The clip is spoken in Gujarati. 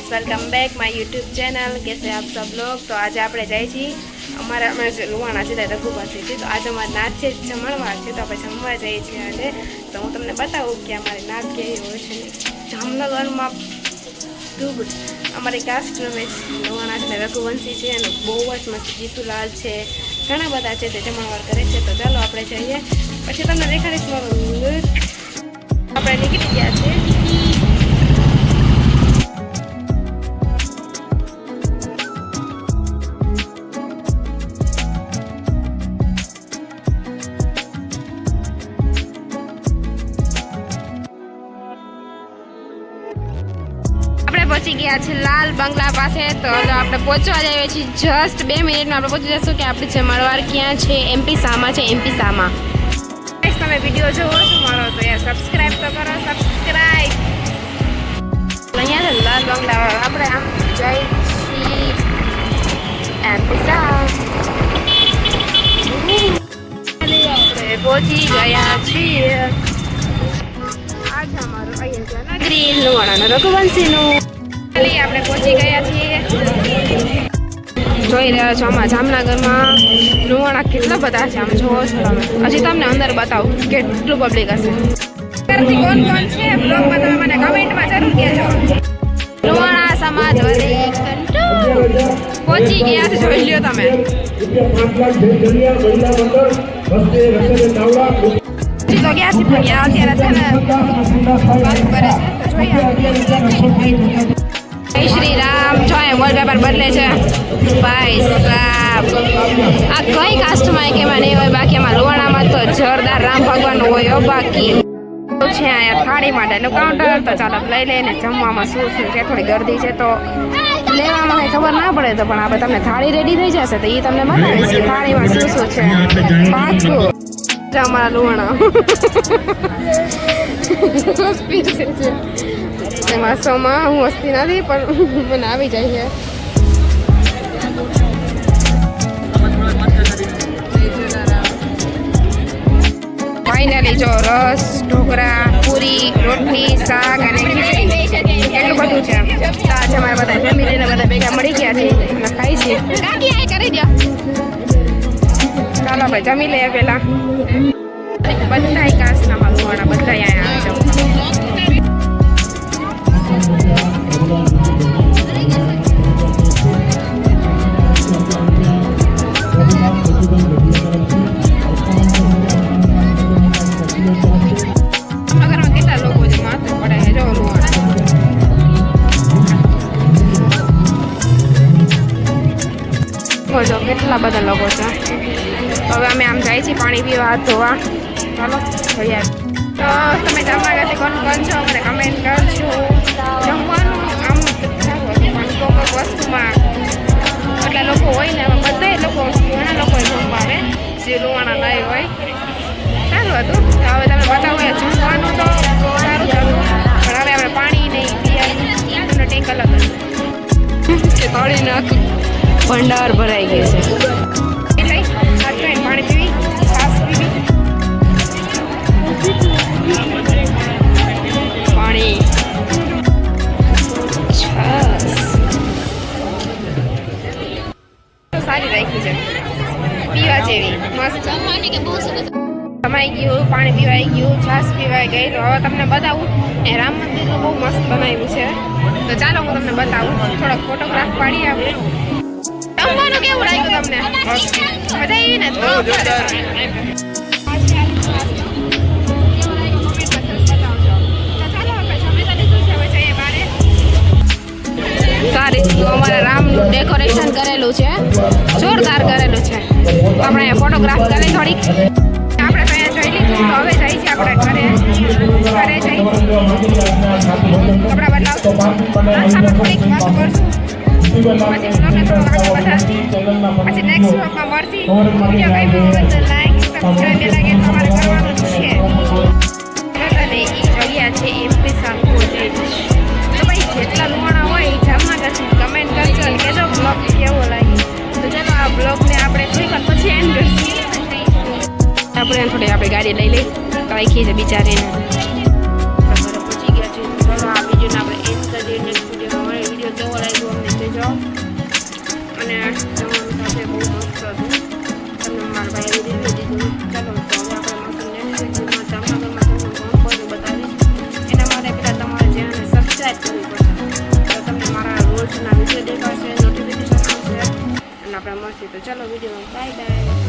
Guys welcome back my YouTube channel. कैसे आप सब लोग। तो आज आप जाए अमरा अमे लुवाणा है रघुवंशी थी। तो आज अमर नाच है जमणवार है। तो आप जमवा जाइए आज। तो हूँ तमने बताऊँ कि अमारी नाच केवी हो जामनगर में खूब अमरी कास्ट में लुवाणा है रघुवंशी है। बहुत मस्त जीतूलाल है घना बधा है जमणवार करे। तो चलो आप जाइए पछी तमने देखाड़ीश मारो लुक। आप निकली गया है। पहुंची गया है लाल बंगला पास। तो आप पहुंचवा जाए जस्ट 2 मिनिट में आप पहुंची जशो कि आप जमणवार क्या है एमपी सामा है। एमपी सामा તમે વિડિયો જોવો છો મારો તો યાર સબસ્ક્રાઇબ તો કરો સબસ્ક્રાઇબ। અહીંયા છે લાલ બંગલા આપણે આમ જઈ છી એમપી સામ આપણે પહોંચી ગયા છીએ। આજ અમારું અહીંયા નગરી લુવાણા રઘુવંશીનું આપણે પહોંચી ગયા છીએ। જોઈ રહ્યા છો આમાં જામનગરમાં લુવાણા કેટલા બધા છે। આમ જોવો છો તમે। હજી તમને અંદર બતાવું કેટલું પબ્લિક હશે। કોણ કોણ છે બ્લોગમાં તમે મને કમેન્ટમાં જરૂર કહેજો। લુવાણા સમાજ વધી પહોંચી ગયા છે જોઈ લ્યો તમે। તો ગયા છે પણ અત્યારે છે ને વાત કરે છે તો જોઈએ। जय श्री राम जो वॉलपेपर बदले भाई साहब। आ कई कास्ट में के नहीं हो बाकी लुवाणा में तो जोरदार राम भगवान हो बाकी थाड़ी काउंटर। तो चलो लई ले जमवा शू शू है थोड़ी गर्दी है तो लेवा कई खबर ना पड़े। तो आप तमने थाड़ी रेडी थी जैसे तो ये तमने बतावीश थाड़ी में शू शू है पाकू अमरा लुवाणा मासों हूँ हस्ती नहीं पर मैंने आ जाए। फाइनली जो रस ढोकरा पूरी रोटली शाक एटलू बधु है। आज अमारे बधा फैमिली ने बधा भेगा मळी गया छे खाई छे। चलो भाई जमी ले पेला बधाई कास्टना में लुवाणा बधाई आया जो केटला बधा लोगो छे। हवे अमे आम जाई छी पाणी पीवा हाथ धोवा। चलो जईए। तो तमे जामनगरथी कोण कोण छो મને कमेंट करजो। जमवानुं आम साરું હતું પણ કોઈક વસ્તુમાં એટલા લોકો હોય ને બધાય લોકો ઘણા લોકો જમવા આવે જે લુવાણા નહીં હોય। સારું હતું। હવે તમે બતાવો જમવાનું તો સારું હતું પણ હવે આપણે પાણી નહીં પીવાનું ટેન્ક અલગ હશે પાણી નાખ भंडार भराई गए से पानी पीवी छास पीवी पानी छास तो सारी राखी है पीवा जेवी मस्त समाई गयु पानी पीवाई गयु छास पीवाई गई। तो हवे तमने बताऊँ ए राम मंदिर तो बहुत मस्त बनाव्યું છે। तो चालो हूँ तमने बताऊँ थोड़ा फोटोग्राफ पाड़ी आपणे। जमवानुं केवुं लाग्युं तमने? मजा आई ने? तो सारी अमारे राम डेकोरेशन करेलू है जोरदार करेलू है। तो अपने फोटोग्राफ करे थोड़ी આપણે તો અહીંયા જોઈ લીધું। તો હવે જઈ છે આપણે ઘરે જઈ કપડા બદલાવશું રસ્તામાં થોડીક વાત કરશું પછી બ્લોગને થોડો આગળ વધારશું પછી નેક્સ્ટ બ્લોગમાં મળશે। વિડીયો ગમ્યો હોય તો લાઈક સબસ્ક્રાઈબ લાગે તમારે કરવાનું છે। અને એ જગ્યા છે એમપી સામ કોલેજ। તો ભાઈ જેટલા લુવાણા હોય એ જામનગરથી કમેન્ટ કરજો અને કહેજો બ્લોગ કેવો લાગ્યો। તો ચાલો આ બ્લોગને આપણે થોડીક વાર પછી એન્ડ કરીશું। આપણે થોડી આપણે ગાડી લઈ લઈ રાખી છે બિચારીને પહોંચી ગયા છે। ચલો આ વિડીયોને આપણે એન્ડ કરી દઈએ। નેક્સ્ટ વિડીયોમાં મળે। વિડીયો જો અને જમવાનું સાથે બહુ મસ્ત હતું. તમને મારા ભાઈએ રિવ્યૂ દીધું. ચાલો તો હવે આપણે નેક્સ્ટ વિડીયોમાં જામનગરમાં તમને ઘણું બધું બતાવીશ. એના માટે પહેલાં તમારે ચેનલને સબસ્ક્રાઈબ કરવી પડશે. તો તમને મારા રોજના વિડીયો દેખાશે, નોટિફિકેશન આવશે અને આપણે મળશું. તો ચાલો વિડીયોમાં બાય બાય.